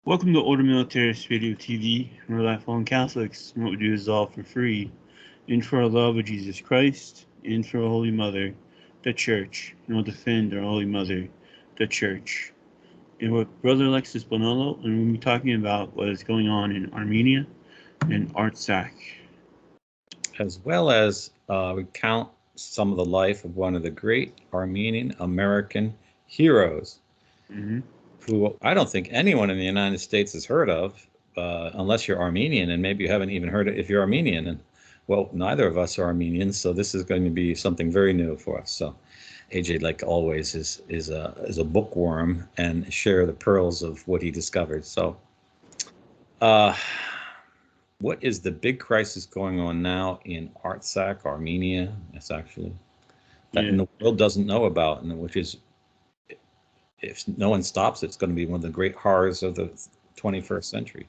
Welcome to Order Militarist Radio TV. We're lifelong Catholics, and what we do is all for free. And for our love of Jesus Christ, and for our Holy Mother, the Church. And we'll defend our Holy Mother, the Church. And with Brother Alexis Bonello, and we'll be talking about what is going on in Armenia and Artsakh. As well as recount some of the life of one of the great Armenian American heroes, who I don't think anyone in the United States has heard of, unless you're Armenian, and maybe you haven't even heard it if you're Armenian. And well, neither of us are Armenians, so this is going to be something very new for us. So AJ, like always, is a bookworm and share the pearls of what he discovered. So what is the big crisis going on now in Artsakh, Armenia? That's actually that the world doesn't know about, and which is, if no one stops, it's going to be one of the great horrors of the 21st century.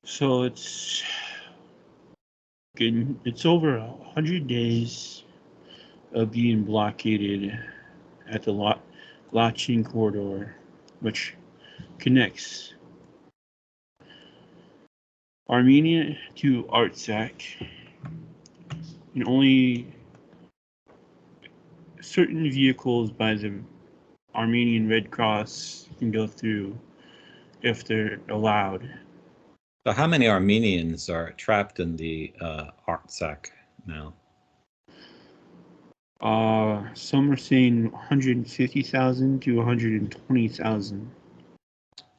So it's over 100 days of being blockaded at the Lachin corridor, which connects Armenia to Artsakh, and only certain vehicles by the Armenian Red Cross can go through if they're allowed. So how many Armenians are trapped in the Artsakh now? Some are saying 150,000 to 120,000.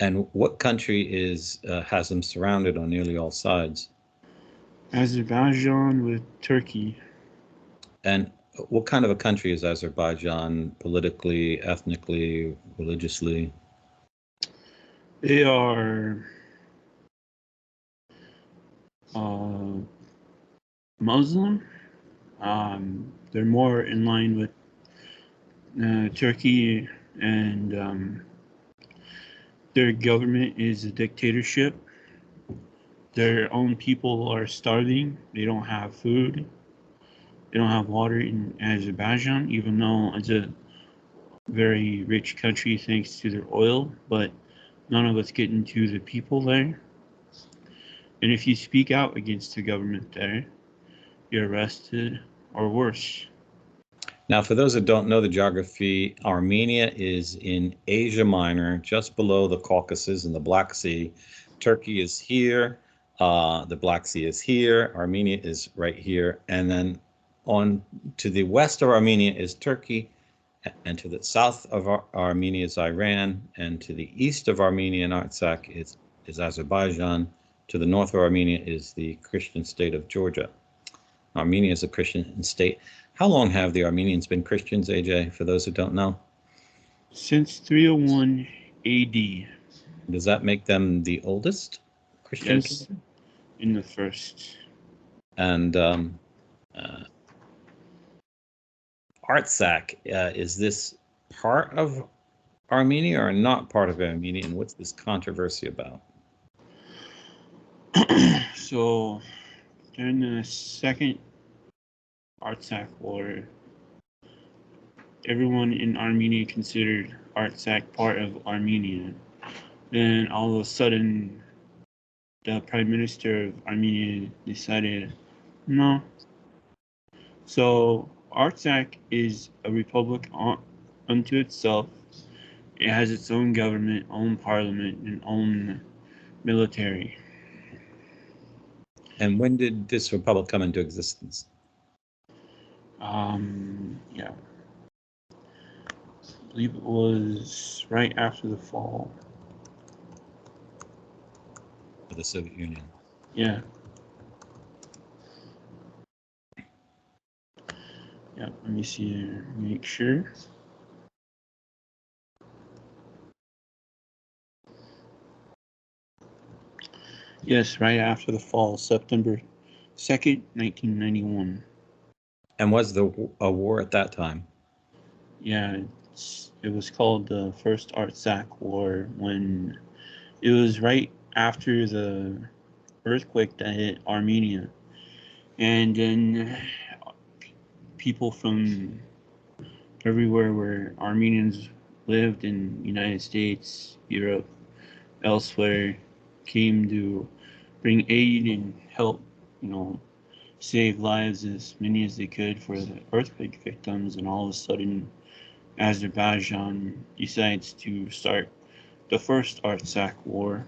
And what country has them surrounded on nearly all sides? Azerbaijan with Turkey. And what kind of a country is Azerbaijan politically, ethnically, religiously? They are Muslim. They're more in line with Turkey, and their government is a dictatorship. Their own people are starving. They don't have food. They don't have water in Azerbaijan, even though it's a very rich country thanks to their oil, but none of it's getting to the people there. And if you speak out against the government there, you're arrested or worse. Now, for those that don't know the geography, Armenia is in Asia Minor, just below the Caucasus and the Black Sea. Turkey is here. The Black Sea is here. Armenia is right here. And then on to the west of Armenia is Turkey, and to the south of Armenia is Iran, and to the east of Armenia and Artsakh is Azerbaijan. To the north of Armenia is the Christian state of Georgia. Armenia is a Christian state. How long have the Armenians been Christians, AJ, for those who don't know? Since 301 AD. Does that make them the oldest Christian? Yes, in the first. And Artsakh, is this part of Armenia or not part of Armenia? And what's this controversy about? So, during the second Artsakh War, everyone in Armenia considered Artsakh part of Armenia. Then all of a sudden, the Prime Minister of Armenia decided, no. So Artsakh is a republic unto itself. It has its own government, own parliament, and own military. And when did this republic come into existence? Yeah. I believe it was right after the fall of the Soviet Union. Yeah. Yeah, let me see here, make sure. Yes, right after the fall, September 2nd, 1991. And was there a war at that time? Yeah, it was called the First Artsakh War, when it was right after the earthquake that hit Armenia. And then people from everywhere where Armenians lived in the United States, Europe, elsewhere came to bring aid and help, save lives as many as they could for the earthquake victims, and all of a sudden Azerbaijan decides to start the first Artsakh War.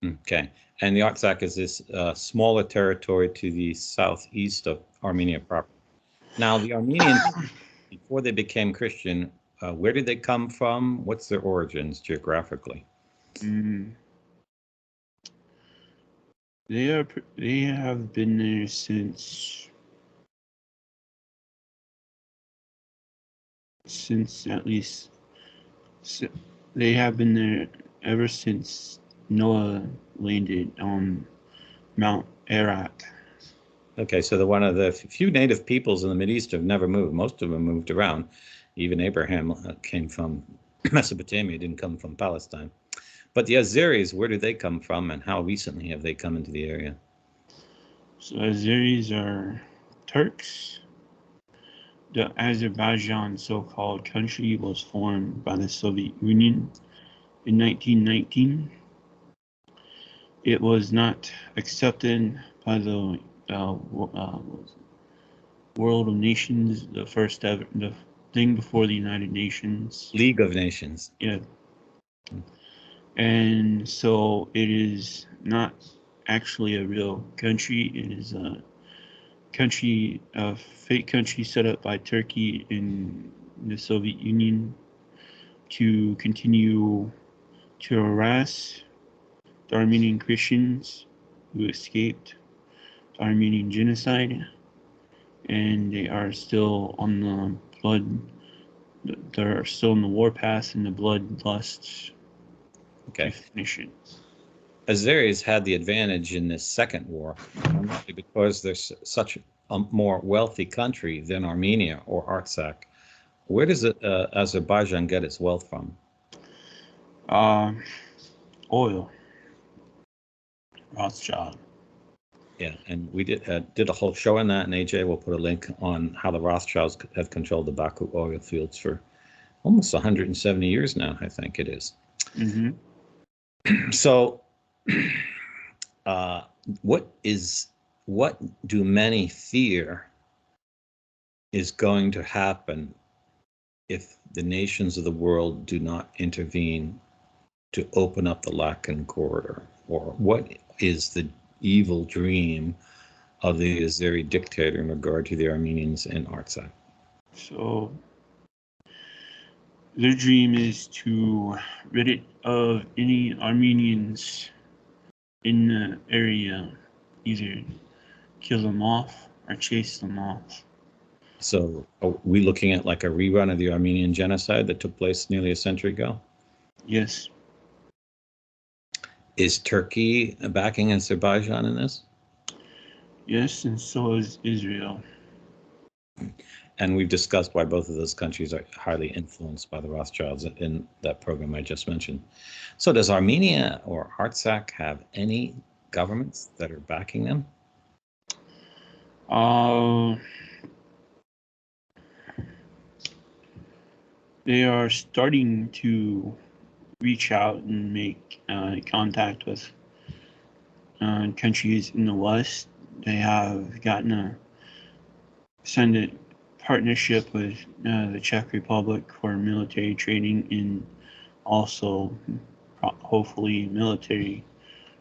Okay. And the Artsakh is this smaller territory to the southeast of Armenia proper. Now, the Armenians, before they became Christian, where did they come from? What's their origins geographically? They have been there since at least they have been there ever since Noah landed on Mount Ararat. Okay, so they're one of the few native peoples in the Mideast who have never moved. Most of them moved around. Even Abraham came from Mesopotamia, didn't come from Palestine. But the Azeris, where do they come from, and how recently have they come into the area? So Azeris are Turks. The Azerbaijan so-called country was formed by the Soviet Union in 1919. It was not accepted by the World of Nations, the first ever, the thing before the United Nations. League of Nations. Yeah. And so it is not actually a real country. It is a country, a fake country set up by Turkey and the Soviet Union to continue to harass the Armenian Christians who escaped the Armenian Genocide, and they are still on the they're still in the warpath and the bloodlust. Okay. Definition. Azeris had the advantage in this second war, because there's such a more wealthy country than Armenia or Artsakh. Where does Azerbaijan get its wealth from? Oil. Rothschild. Yeah, and we did a whole show on that, and AJ will put a link on how the Rothschilds have controlled the Baku oil fields for almost 170 years now, I think it is. Mm-hmm. So, what do many fear is going to happen if the nations of the world do not intervene to open up the Lacan corridor? Or what is the evil dream of the Azeri dictator in regard to the Armenians in Artsakh? So their dream is to rid it of any Armenians in the area, either kill them off or chase them off. So are we looking at like a rerun of the Armenian Genocide that took place nearly a century ago? Yes. Is Turkey backing Azerbaijan in this? Yes, and so is Israel. And we've discussed why both of those countries are highly influenced by the Rothschilds in that program I just mentioned. So does Armenia or Artsakh have any governments that are backing them? They are starting to reach out and make contact with countries in the West. They have gotten a partnership with the Czech Republic for military training and also hopefully military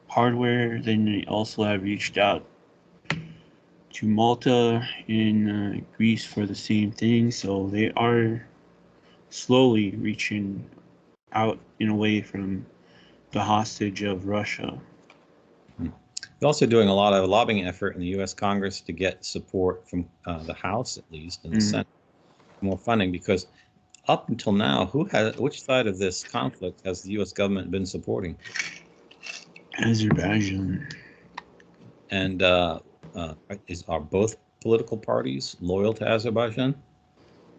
hardware. Then they also have reached out to Malta in Greece for the same thing. So they are slowly reaching out and away from the hostage of Russia. They're also doing a lot of lobbying effort in the U.S. Congress to get support from the House, at least, and the Senate, more funding, because up until now, which side of this conflict has the U.S. government been supporting? Azerbaijan. And are both political parties loyal to Azerbaijan?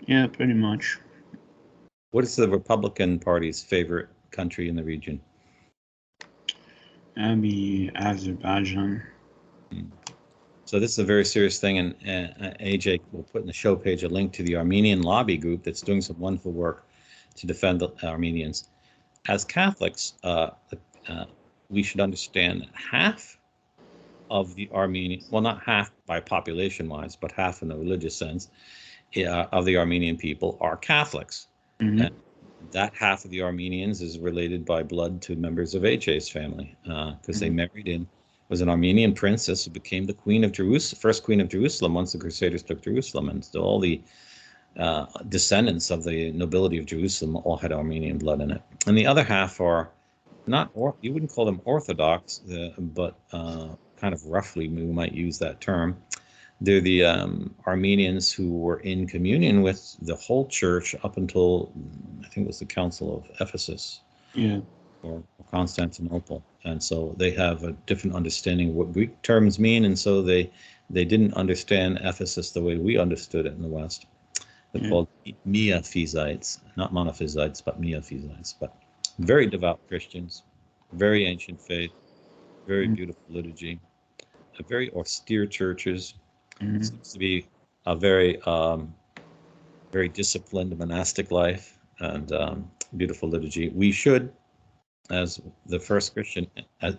Yeah, pretty much. What is the Republican Party's favorite country in the region? That'd be Azerbaijan. So this is a very serious thing, and AJ will put in the show page a link to the Armenian lobby group that's doing some wonderful work to defend the Armenians. as Catholics, we should understand that half of the Armenian, well, not half by population-wise, but half in the religious sense, of the Armenian people are Catholics. Mm-hmm. And that half of the Armenians is related by blood to members of HA's family, because they married in, was an Armenian princess who became the Queen of Jerusalem, first Queen of Jerusalem once the Crusaders took Jerusalem. And so all the descendants of the nobility of Jerusalem all had Armenian blood in it. And the other half are not, or you wouldn't call them Orthodox, but kind of roughly we might use that term. They're the Armenians who were in communion with the whole church up until, I think it was the Council of Ephesus. Yeah. Or Constantinople. And so they have a different understanding of what Greek terms mean, and so they didn't understand Ephesus the way we understood it in the West. They're called Miaphysites, not Monophysites, but Miaphysites. But very devout Christians, very ancient faith, very beautiful liturgy, very austere churches. Seems to be a very very disciplined monastic life, and beautiful liturgy. We should, as the first Christian,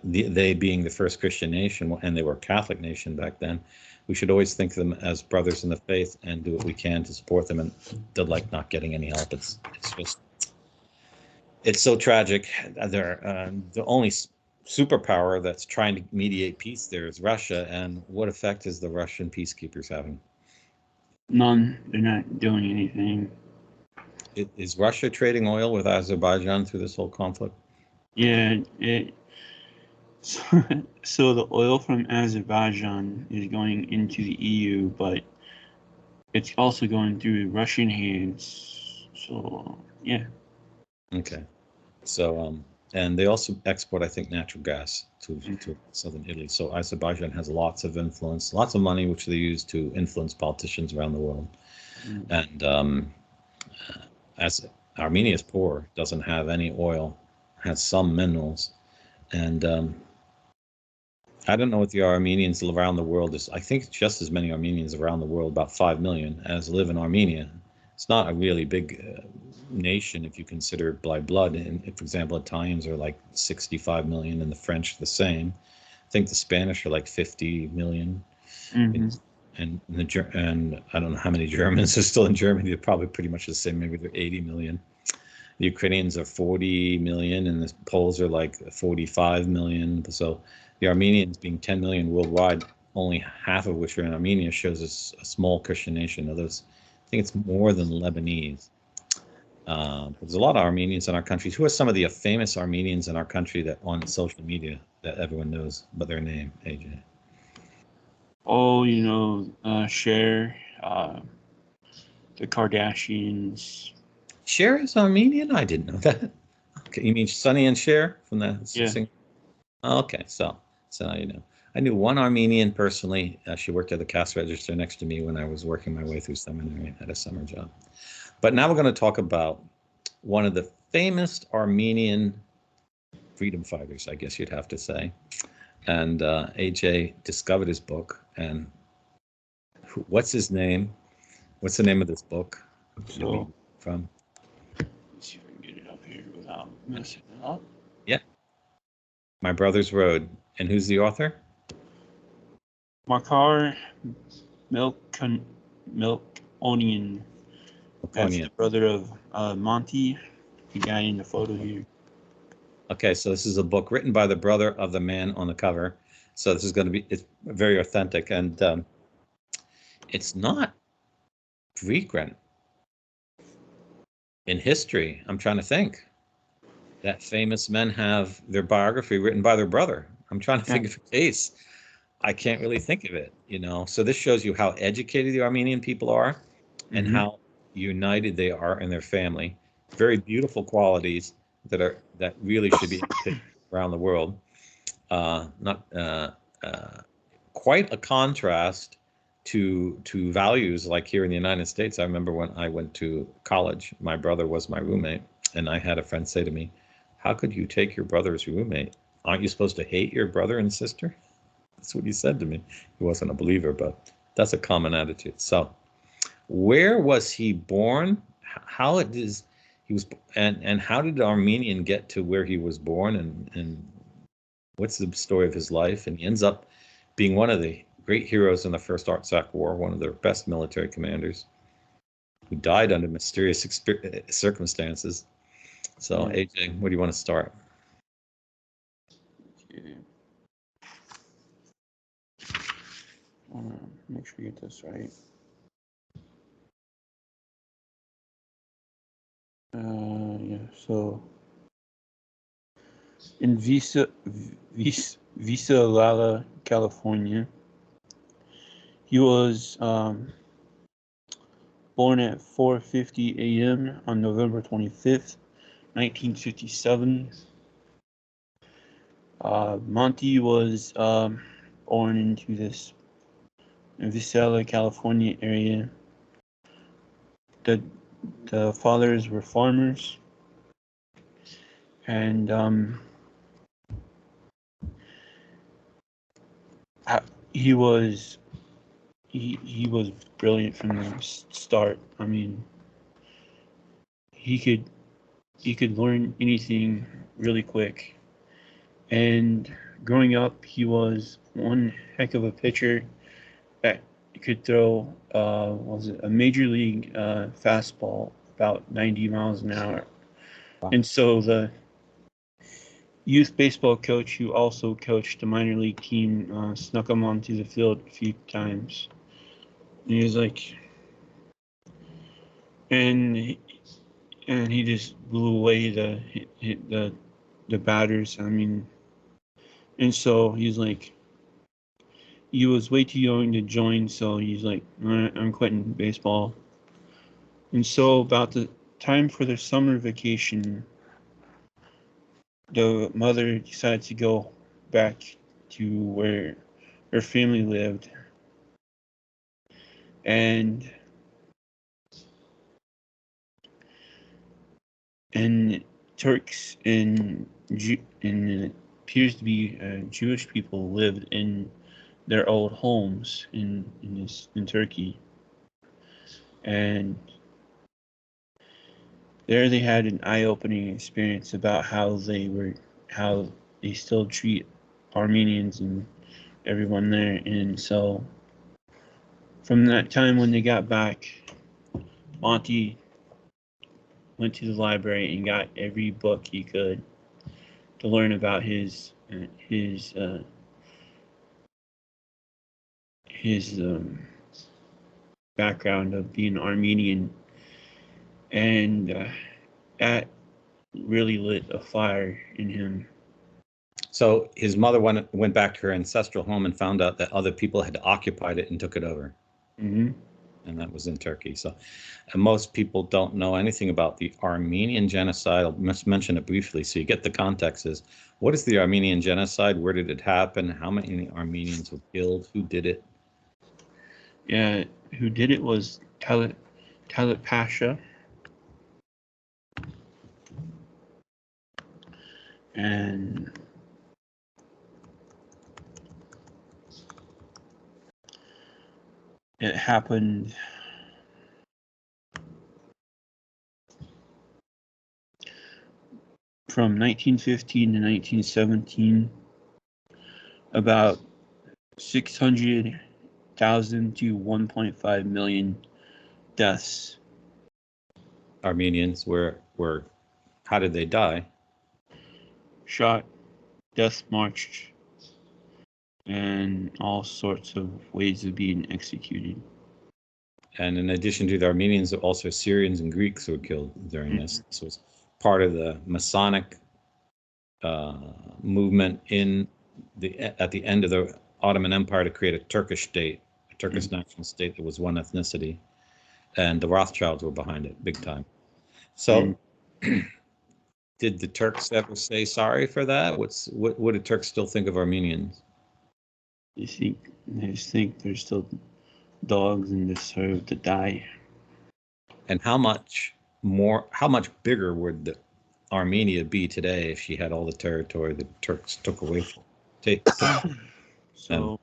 they being the first Christian nation, and they were a Catholic nation back then, we should always think of them as brothers in the faith and do what we can to support them. And they're like not getting any help. It's just, it's so tragic. They're the only superpower that's trying to mediate peace there is Russia. And what effect is the Russian peacekeepers having? None. They're not doing anything. Is Russia trading oil with Azerbaijan through this whole conflict? Yeah, so the oil from Azerbaijan is going into the EU, but it's also going through Russian hands. So yeah. Okay. So and they also export, I think, natural gas to southern Italy. So Azerbaijan has lots of influence, lots of money, which they use to influence politicians around the world. And as Armenia is poor, doesn't have any oil, has some minerals, and I don't know what the Armenians around the world is. I think just as many Armenians around the world, about 5 million, as live in Armenia. It's not a really big nation if you consider it by blood. And for example, Italians are like 65 million, and the French the same. I think the Spanish are like 50 million. And I don't know how many Germans are still in Germany. They're probably pretty much the same. Maybe they're 80 million. The Ukrainians are 40 million, and the Poles are like 45 million. So the Armenians being 10 million worldwide, only half of which are in Armenia, shows us a small Christian nation. Others, I think it's more than Lebanese. There's a lot of Armenians in our country. Who are some of the famous Armenians in our country that on social media that everyone knows but their name, AJ? Oh, Cher, the Kardashians. Cher is Armenian? I didn't know that. Okay, you mean Sonny and Cher from the singer? Okay, so now you know. I knew one Armenian personally. She worked at the cash register next to me when I was working my way through seminary at a summer job. But now we're going to talk about one of the famous Armenian freedom fighters, I guess you'd have to say. And AJ discovered his book. And what's his name? What's the name of this book? So, from? Let's see if I can get it up here without messing it up. Yeah. My Brother's Road. And who's the author? Makar Milk Onion. That's the brother of Monte, the guy in the photo here. Okay, so this is a book written by the brother of the man on the cover. So this is going to be, it's very authentic, and it's not frequent in history. I'm trying to think that famous men have their biography written by their brother. I'm trying to think of a case. I can't really think of it, So this shows you how educated the Armenian people are and how united they are in their family. Very beautiful qualities that really should be around the world. Quite a contrast to values like here in the United States. I remember when I went to college, my brother was my roommate, and I had a friend say to me, "How could you take your brother as your roommate? Aren't you supposed to hate your brother and sister?" That's what he said to me. He wasn't a believer, but that's a common attitude. So where was he born? How it is? he was, and how did Armenian get to where he was born, and what's the story of his life? And he ends up being one of the great heroes in the first Artsakh War, one of their best military commanders, who died under mysterious circumstances. So, Yeah. AJ, where do you want to start? Okay. Make sure you get this right. Yeah. So in Lala, California, he was born at 4:50 a.m. on November 25th, 1957. Monte was born into this Visela, California area. The fathers were farmers, and he was he was brilliant from the start. I mean, he could learn anything really quick. And growing up, he was one heck of a pitcher that could throw was it a major league fastball about 90 miles an hour. Wow. And so the youth baseball coach who also coached the minor league team snuck him onto the field a few times. And he was like, and he just blew away the batters. I mean, and so he's like, he was way too young to join, so he's like, all right, I'm quitting baseball. And so about the time for their summer vacation, the mother decided to go back to where her family lived, and Turks and appears to be Jewish people lived in their old homes in Turkey, and there they had an eye-opening experience about how they still treat Armenians and everyone there. And so from that time when they got back, Monty went to the library and got every book he could to learn about his background of being Armenian, and that really lit a fire in him. So his mother went back to her ancestral home and found out that other people had occupied it and took it over. Mm-hmm. And that was in Turkey. So most people don't know anything about the Armenian Genocide. I'll mention it briefly so you get the context. Is what is the Armenian Genocide? Where did it happen? How many Armenians were killed? Who did it? Yeah, who did it was Talat Pasha. And it happened from 1915 to 1917, about 600,000 to 1.5 million deaths. Armenians were how did they die? Shot, death marched, and all sorts of ways of being executed. And in addition to the Armenians, also Syrians and Greeks were killed during this. This was part of the Masonic movement at the end of the Ottoman Empire to create a Turkish state, a Turkish national state that was one ethnicity, and the Rothschilds were behind it big time. So, did the Turks ever say sorry for that? What do Turks still think of Armenians? They just think they're still dogs and deserve to die. And how much bigger would Armenia be today if she had all the territory the Turks took away from her? So,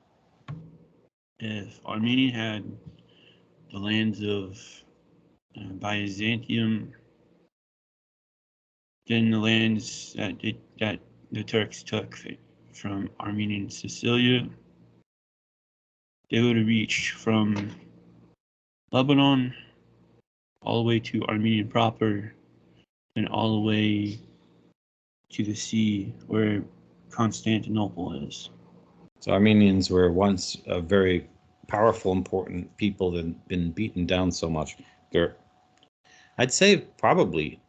if Armenia had the lands of Byzantium, then the lands that the Turks took from Armenian Sicilia, they would have reached from Lebanon all the way to Armenia proper, and all the way to the sea where Constantinople is. So Armenians were once a very powerful, important people that had been beaten down so much. They're, I'd say, probably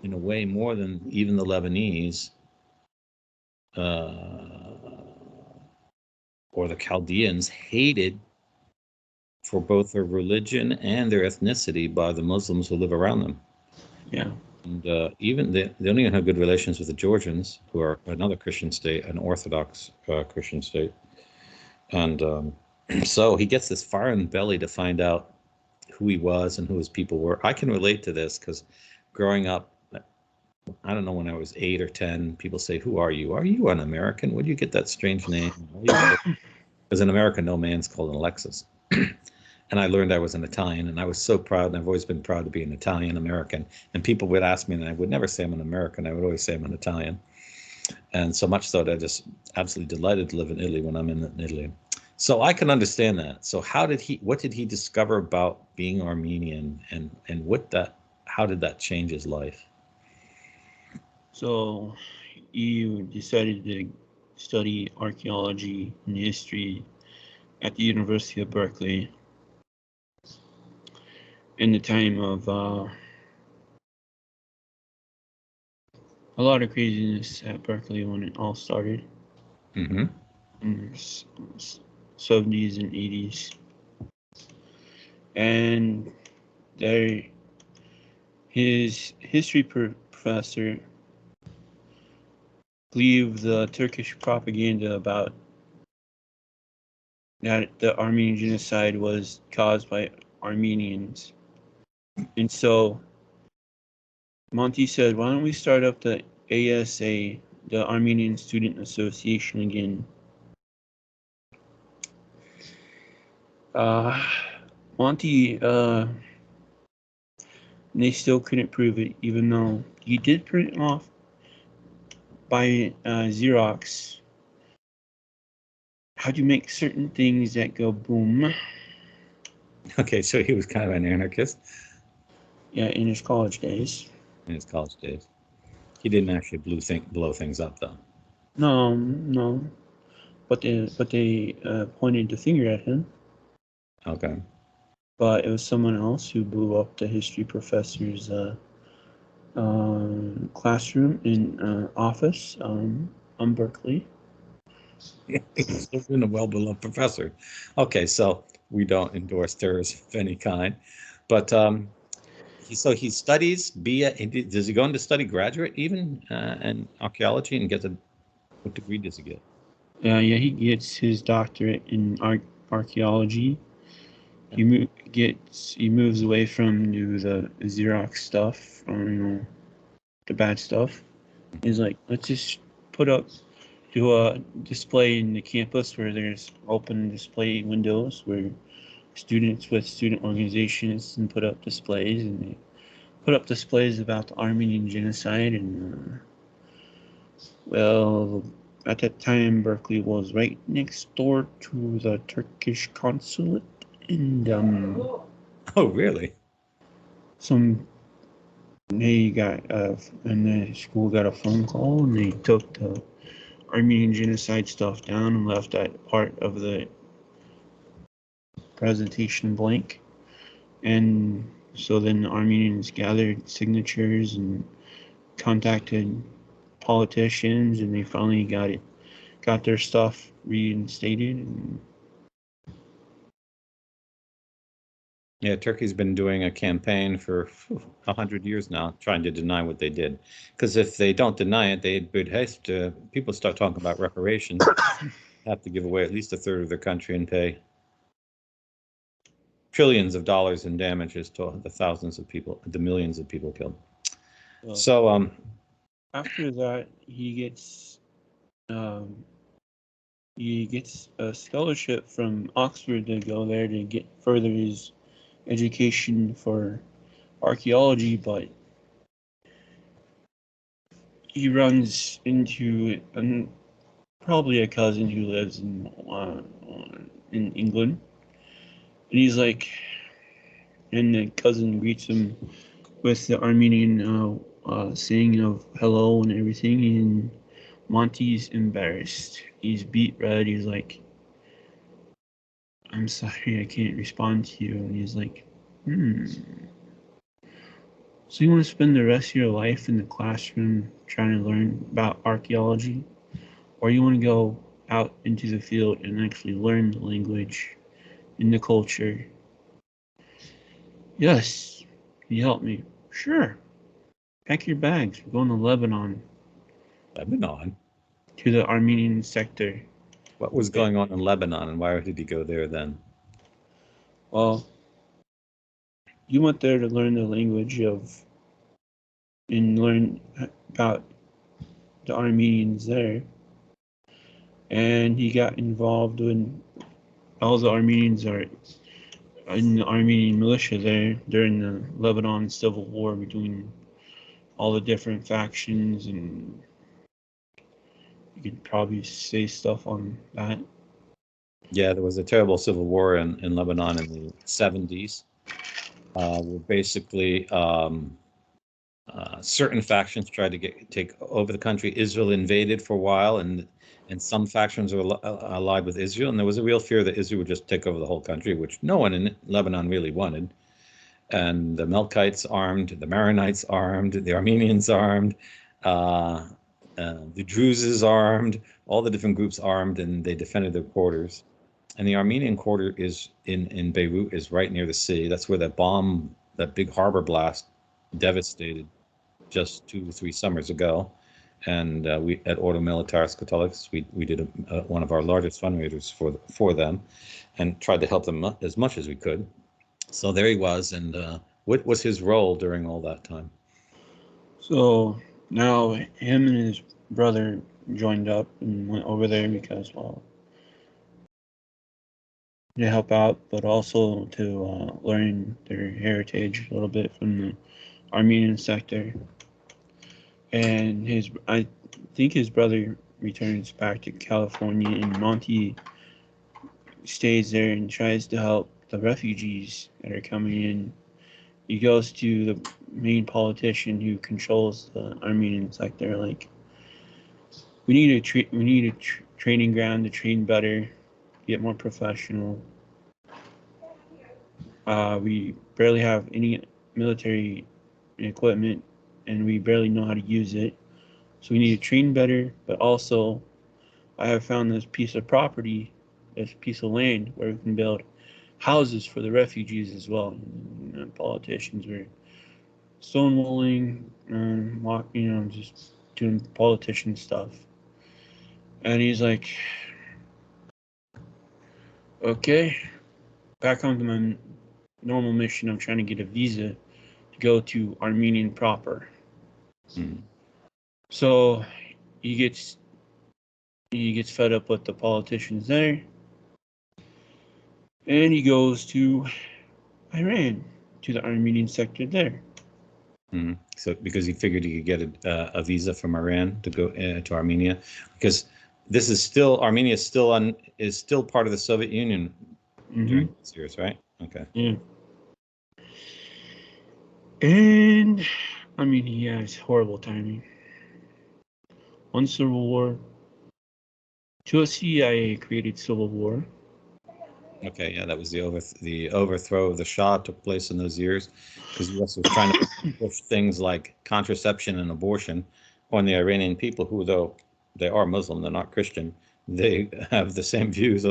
in a way more than even the Lebanese or the Chaldeans, hated for both their religion and their ethnicity by the Muslims who live around them. Yeah. And even they don't even have good relations with the Georgians, who are another Christian state, an Orthodox Christian state. And so he gets this fire in the belly to find out who he was and who his people were. I can relate to this because growing up, I don't know, when I was 8 or 10, people say, "Who are you? Are you an American? Where do you get that strange name?" Because in America, no man's called an Alexis. And I learned I was an Italian, and I was so proud, and I've always been proud to be an Italian American. And people would ask me, and I would never say I'm an American. I would always say I'm an Italian. And so much so that I just absolutely delighted to live in Italy when I'm in Italy. So I can understand that. So what did he discover about being Armenian, and how did that change his life? So he decided to study archaeology and history at the University of Berkeley in the time of a lot of craziness at Berkeley when it all started. Mm-hmm. In the 70s and 80s. And there, his history professor believed the Turkish propaganda about that the Armenian Genocide was caused by Armenians. And so Monte said, "Why don't we start up the ASA, the Armenian Student Association, again?" Monte, they still couldn't prove it, even though he did print off by Xerox how do you make certain things that go boom. Okay, so he was kind of an anarchist. Yeah, in his college days. In his college days. He didn't actually blow things up, though. No. But they pointed the finger at him. Okay. But it was someone else who blew up the history professor's classroom in office on Berkeley. He's been a well-beloved professor. Okay, so we don't endorse terrorism of any kind, but he studies does he go into study graduate even in archaeology and what degree does he get? Yeah, he gets his doctorate in archaeology. He moves away from the Xerox stuff, or the bad stuff. He's like, let's just do a display in the campus where there's open display windows where students with student organizations can put up displays, and they put up displays about the Armenian Genocide. And well, at that time, Berkeley was right next door to the Turkish consulate, and Oh, really? they got and the school got a phone call, and they took the Armenian Genocide stuff down and left that part of the presentation blank. And so then the Armenians gathered signatures and contacted politicians, and they finally got their stuff reinstated. And Yeah, Turkey's been doing a campaign for 100 years now, trying to deny what they did. Because if they don't deny it, they'd have to, people start talking about reparations, have to give away at least a third of their country and pay trillions of dollars in damages to the thousands of people, the millions of people killed. So after that, he gets a scholarship from Oxford to go there to get further his education for archaeology, but he runs into probably a cousin who lives in England, and he's like, and the cousin greets him with the Armenian saying of hello and everything, and Monty's embarrassed. He's beat red. He's like, I'm sorry, I can't respond to you. And he's like, so you want to spend the rest of your life in the classroom trying to learn about archaeology? Or you want to go out into the field and actually learn the language and the culture? Yes. Can you help me? Sure. Pack your bags. We're going to Lebanon. Lebanon? To the Armenian sector. What was going on in Lebanon, and why did he go there then? Well, you went there to learn the language of and learn about the Armenians there. And he got involved when all the Armenians are in the Armenian militia there during the Lebanon civil war between all the different factions, and you could probably say stuff on that. Yeah, there was a terrible civil war in Lebanon in the 70s. Where basically certain factions tried to take over the country. Israel invaded for a while, and some factions were allied with Israel, and there was a real fear that Israel would just take over the whole country, which no one in Lebanon really wanted. And the Melkites armed, the Maronites armed, the Armenians armed, the Druses armed, all the different groups armed, and they defended their quarters. And the Armenian quarter is in Beirut, is right near the sea. That's where that big harbor blast devastated just 2 or 3 summers ago. And we at Ordo Militaris Catholics, we did one of our largest fundraisers for them, and tried to help them as much as we could. So there he was, and what was his role during all that time? So now him and his brother joined up and went over there because, well, to help out, but also to learn their heritage a little bit from the Armenian sector. And I think his brother returns back to California, and Monte stays there and tries to help the refugees that are coming in. He goes to the main politician who controls the Armenian sector, like, we need a training ground to train better, get more professional. We barely have any military equipment, and we barely know how to use it. So we need to train better, but also I have found this piece of property, this piece of land where we can build houses for the refugees as well. And politicians were stonewalling, just doing politician stuff. And he's like, okay, back on to my normal mission of trying to get a visa to go to Armenian proper. So he gets fed up with the politicians there, and he goes to Iran, to the Armenian sector there. So because he figured he could get a visa from Iran to go to Armenia, because Armenia is still part of the Soviet Union during these years, right? Okay. Yeah. And I mean, he has horrible timing. One civil war, to a CIA created civil war. Okay, yeah, that was the overthrow of the Shah took place in those years, because the U.S. was trying to push things like contraception and abortion on the Iranian people, who, though they are Muslim, they're not Christian, they have the same views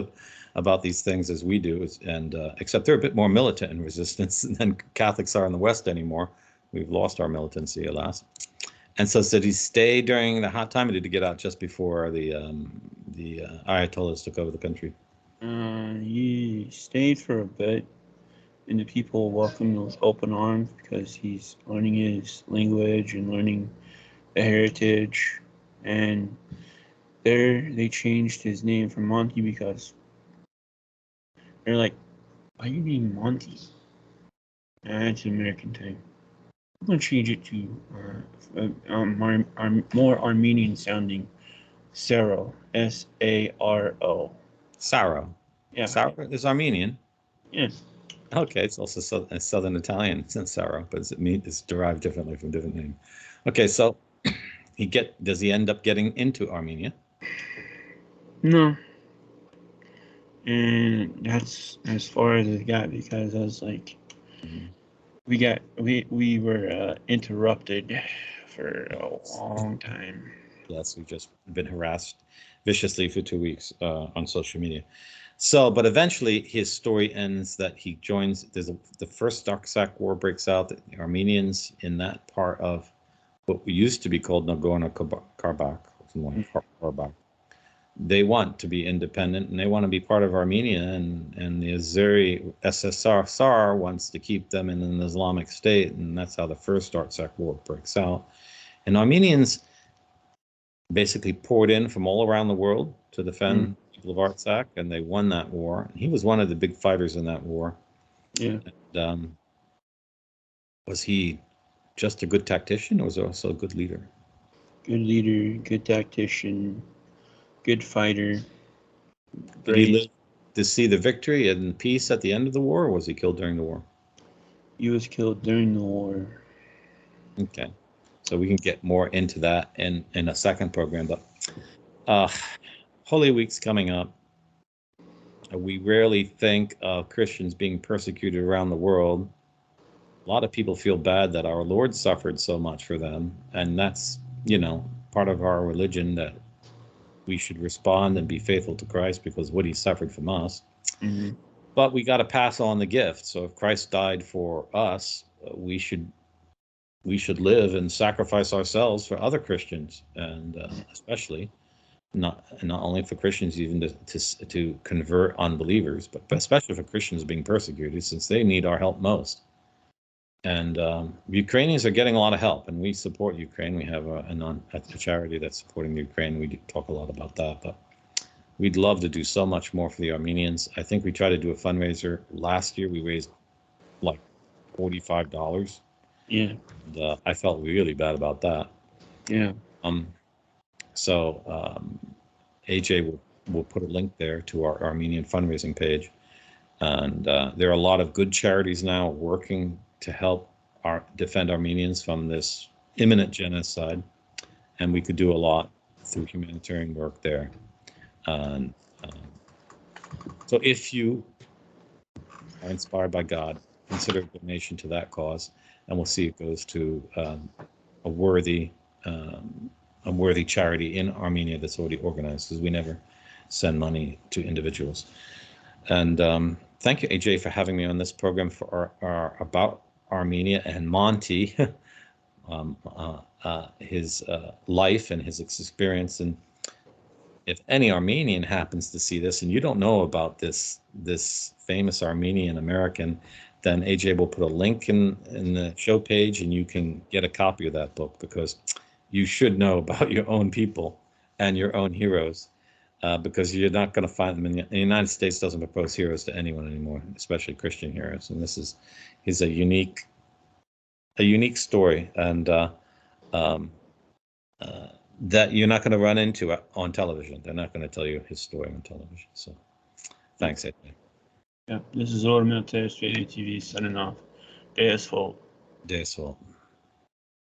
about these things as we do, and except they're a bit more militant in resistance than Catholics are in the West anymore. We've lost our militancy, alas. And so did he stay during the hot time, or did he get out just before the Ayatollahs took over the country? He stayed for a bit, and the people welcomed him with open arms because he's learning his language and learning the heritage. And there they changed his name from Monte because they're like, why are you named Monte? It's an American thing. I'm going to change it to more Armenian sounding Saro. Saro. Saro. Yeah. Saro is Armenian. Yes. Okay, it's also Southern Italian since Saro, but it's derived differently from different name. Okay, so does he end up getting into Armenia? No. And that's as far as it got, because I was like, we were interrupted for a long time. Yes, we've just been harassed viciously for 2 weeks on social media. So, but eventually his story ends that he joins. The first Artsakh War breaks out. The Armenians in that part of what used to be called Nagorno-Karabakh, they want to be independent and they want to be part of Armenia, and the Azeri SSR wants to keep them in an Islamic state, and that's how the first Artsakh War breaks out. And Armenians basically poured in from all around the world to defend people of Artsakh, and they won that war. He was one of the big fighters in that war. Yeah. And, was he just a good tactician, or was he also a good leader? Good leader, good tactician, good fighter. Did he live to see the victory and peace at the end of the war, or was he killed during the war? He was killed during the war. Okay. So we can get more into that in a second program. But Holy Week's coming up. We rarely think of Christians being persecuted around the world. A lot of people feel bad that our Lord suffered so much for them. And that's, part of our religion, that we should respond and be faithful to Christ because what he suffered from us. Mm-hmm. But we got to pass on the gift. So if Christ died for us, we should live and sacrifice ourselves for other Christians, and especially not only for Christians, even to convert unbelievers, but especially for Christians being persecuted, since they need our help most. And Ukrainians are getting a lot of help, and we support Ukraine. We have a charity that's supporting Ukraine. We talk a lot about that, but we'd love to do so much more for the Armenians. I think we tried to do a fundraiser last year. We raised like $45. Yeah. And, I felt really bad about that. Yeah. So AJ will put a link there to our Armenian fundraising page, and there are a lot of good charities now working to help defend Armenians from this imminent genocide, and we could do a lot through humanitarian work there. And so if you are inspired by God, consider a donation to that cause, and we'll see it goes to a worthy charity in Armenia that's already organized, because we never send money to individuals. And thank you, AJ, for having me on this program for our about Armenia and Monte, his life and his experience. And if any Armenian happens to see this and you don't know about this famous Armenian American, then AJ will put a link in the show page, and you can get a copy of that book, because you should know about your own people and your own heroes, because you're not going to find them the United States doesn't propose heroes to anyone anymore, especially Christian heroes. And he's a unique story, and that you're not going to run into on television. They're not going to tell you his story on television. So thanks, AJ. Yeah, this is Monte, Straight TV, signing off. Day is full. Day is full.